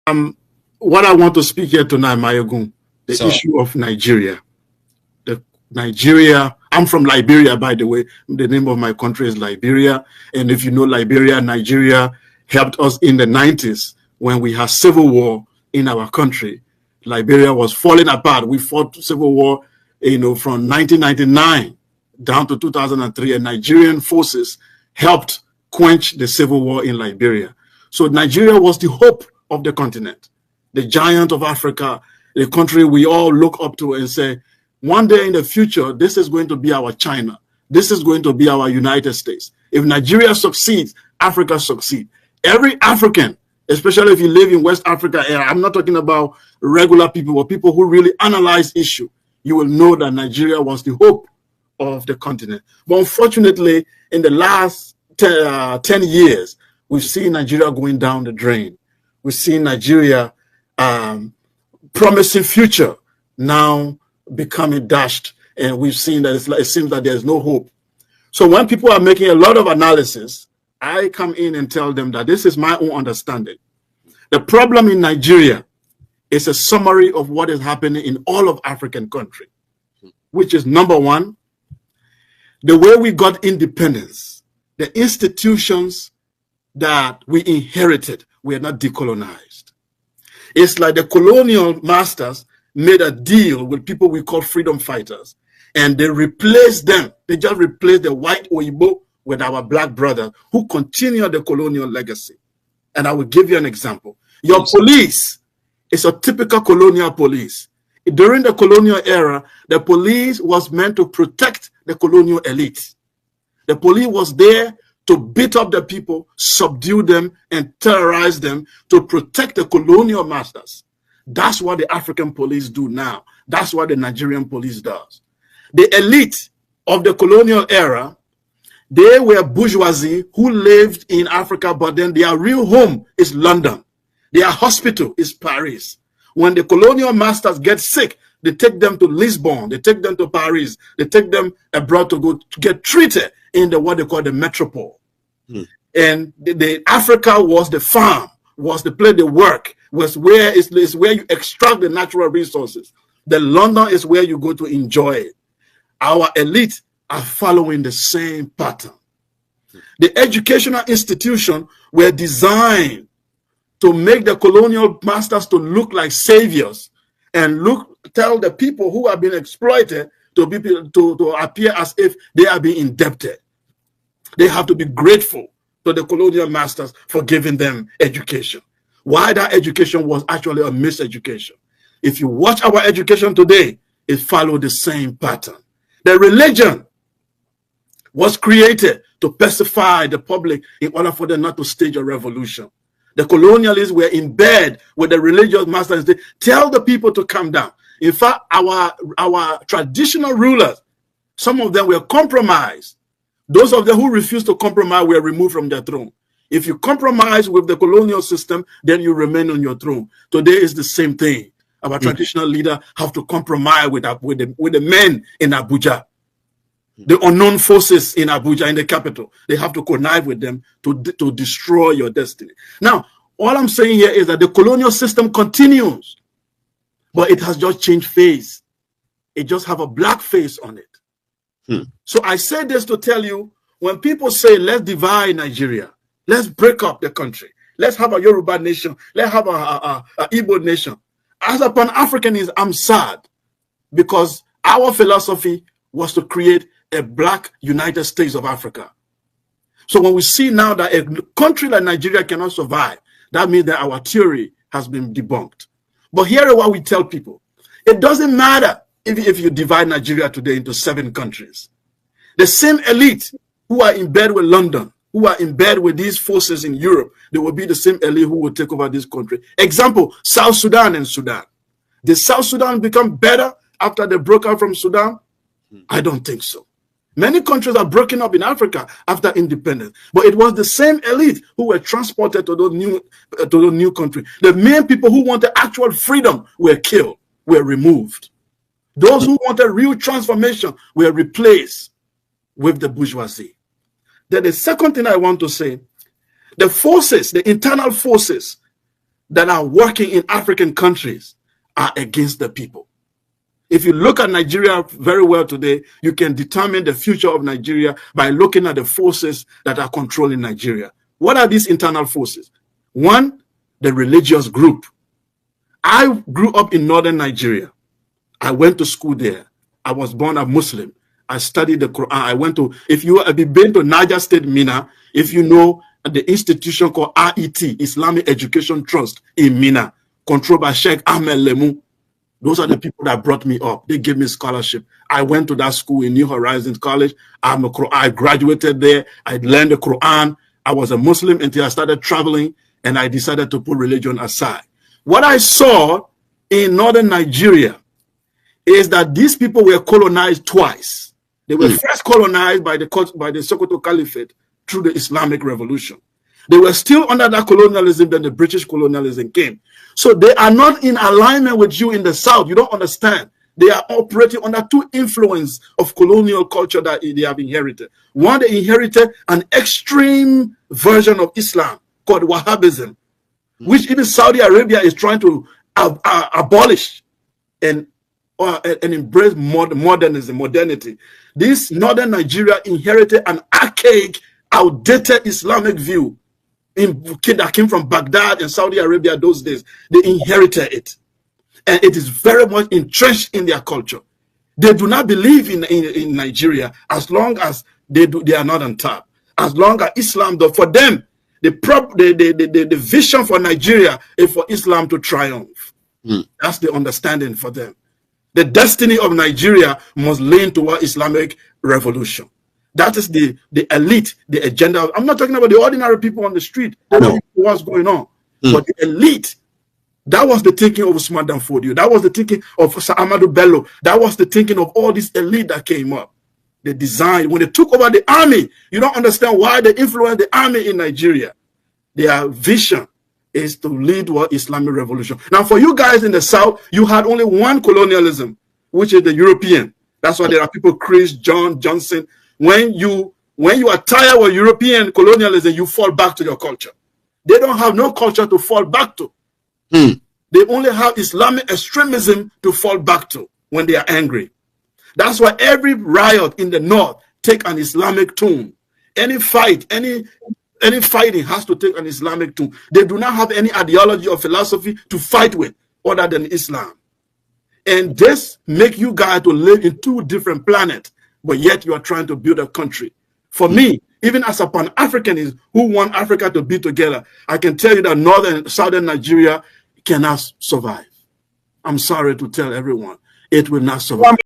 What I want to speak here tonight, Mayogun, the issue of Nigeria. Nigeria, I'm from Liberia, by the way. The name of my country is Liberia. And if you know Liberia, Nigeria helped us in the 90s when we had civil war in our country. Liberia was falling apart. We fought civil war, from 1999 down to 2003, and Nigerian forces helped quench the civil war in Liberia. So Nigeria was the hope of the continent, the giant of Africa, the country we all look up to and say, one day in the future, this is going to be our China. This is going to be our United States. If Nigeria succeeds, Africa succeeds. Every African, especially if you live in West Africa, I'm not talking about regular people, but people who really analyze issue, you will know that Nigeria was the hope of the continent. But unfortunately, in the last 10 years, we've seen Nigeria going down the drain. We've seen Nigeria promising future now becoming dashed, and we've seen that it seems that there's no hope. So when people are making a lot of analysis, I come in and tell them that this is my own understanding. The problem in Nigeria is a summary of what is happening in all of African countries, which is number one, the way we got independence, the institutions that we inherited were not decolonized. It's like the colonial masters made a deal with people we call freedom fighters, and they replaced them. They just replaced the white Oyibo with our black brothers who continue the colonial legacy. And I will give you an example. Your police is a typical colonial police. During the colonial era, the police was meant to protect the colonial elite. The police was there to beat up the people, subdue them, and terrorize them to protect the colonial masters. That's what the African police do now. That's what the Nigerian police does. The elite of the colonial era, they were bourgeoisie who lived in Africa, but then their real home is London. Their hospital is Paris. When the colonial masters get sick, they take them to Lisbon, they take them to Paris, they take them abroad to go to get treated in what they call the metropole. And the Africa was the farm, was the place they work, was where is where you extract the natural resources. The London is where you go to enjoy it. Our elite are following the same pattern. The educational institutions were designed to make the colonial masters to look like saviors and tell the people who have been exploited to appear as if they are being indebted. They have to be grateful to the colonial masters for giving them education. Why that education was actually a miseducation. If you watch our education today, it followed the same pattern. The religion was created to pacify the public in order for them not to stage a revolution. The colonialists were in bed with the religious masters. They tell the people to calm down. In fact, our traditional rulers, some of them were compromised. Those of them who refused to compromise were removed from their throne. If you compromise with the colonial system, then you remain on your throne. Today is the same thing. Our traditional leader have to compromise with the men in Abuja, the unknown forces in Abuja, in the capital. They have to connive with them to destroy your destiny. Now, all I'm saying here is that the colonial system continues, but it has just changed face. It just have a black face on it. So I say this to tell you, when people say, let's divide Nigeria, let's break up the country, let's have a Yoruba nation, let's have a Igbo nation. As a Pan-Africanist, I'm sad because our philosophy was to create a black United States of Africa. So when we see now that a country like Nigeria cannot survive, that means that our theory has been debunked. But here is what we tell people. It doesn't matter if you divide Nigeria today into 7 countries. The same elite who are in bed with London, who are in bed with these forces in Europe, they will be the same elite who will take over this country. Example, South Sudan and Sudan. Did South Sudan become better after they broke out from Sudan? I don't think so. Many countries are broken up in Africa after independence, but it was the same elite who were transported to the new country. The main people who wanted actual freedom were killed, were removed. Those who wanted real transformation were replaced with the bourgeoisie. Then the second thing I want to say, the forces, the internal forces that are working in African countries are against the people. If you look at Nigeria very well today, you can determine the future of Nigeria by looking at the forces that are controlling Nigeria. What are these internal forces? One, the religious group. I grew up in northern Nigeria. I went to school there. I was born a Muslim. I studied the Quran. I went to, if you have been to Niger State, Mina, if you know the institution called RET, Islamic Education Trust in Mina, controlled by Sheikh Ahmed Lemu. Those are the people that brought me up. They gave me scholarship. I went to that school in New Horizons College. I graduated there. I learned the Quran. I was a Muslim until I started traveling, and I decided to put religion aside. What I saw in northern Nigeria is that these people were colonized twice. They were first colonized by the Sokoto Caliphate through the Islamic Revolution. They were still under that colonialism, then the British colonialism came. So they are not in alignment with you in the South. You don't understand. They are operating under two influences of colonial culture that they have inherited. One, they inherited an extreme version of Islam called Wahhabism, which even Saudi Arabia is trying to abolish and embrace modernity. This northern Nigeria inherited an archaic, outdated Islamic view that came from Baghdad and Saudi Arabia those days. They inherited it, and it is very much entrenched in their culture. They do not believe in Nigeria as long as they are not on top. As long as Islam, though, for them, the vision for Nigeria is for Islam to triumph. That's the understanding for them. The destiny of Nigeria must lean toward Islamic revolution. That is the elite, the agenda. I'm not talking about the ordinary people on the street. They don't know what's going on. But the elite, that was the thinking of Usman Dan Fodio. That was the thinking of Sir Amadou Bello. That was the thinking of all this elite that came up. They designed, when they took over the army, you don't understand why they influenced the army in Nigeria. Their vision is to lead what Islamic revolution. Now, for you guys in the South, you had only one colonialism, which is the European. That's why there are people, Chris, John, Johnson. When you are tired of European colonialism, you fall back to your culture. They don't have no culture to fall back to. They only have Islamic extremism to fall back to when they are angry. That's why every riot in the North take an Islamic tone. Any fight, any fighting has to take an Islamic tone. They do not have any ideology or philosophy to fight with other than Islam. And this make you guys to live in two different planets, but yet you are trying to build a country. For me, even as a Pan-Africanist who want Africa to be together, I can tell you that northern, southern Nigeria cannot survive. I'm sorry to tell everyone, it will not survive.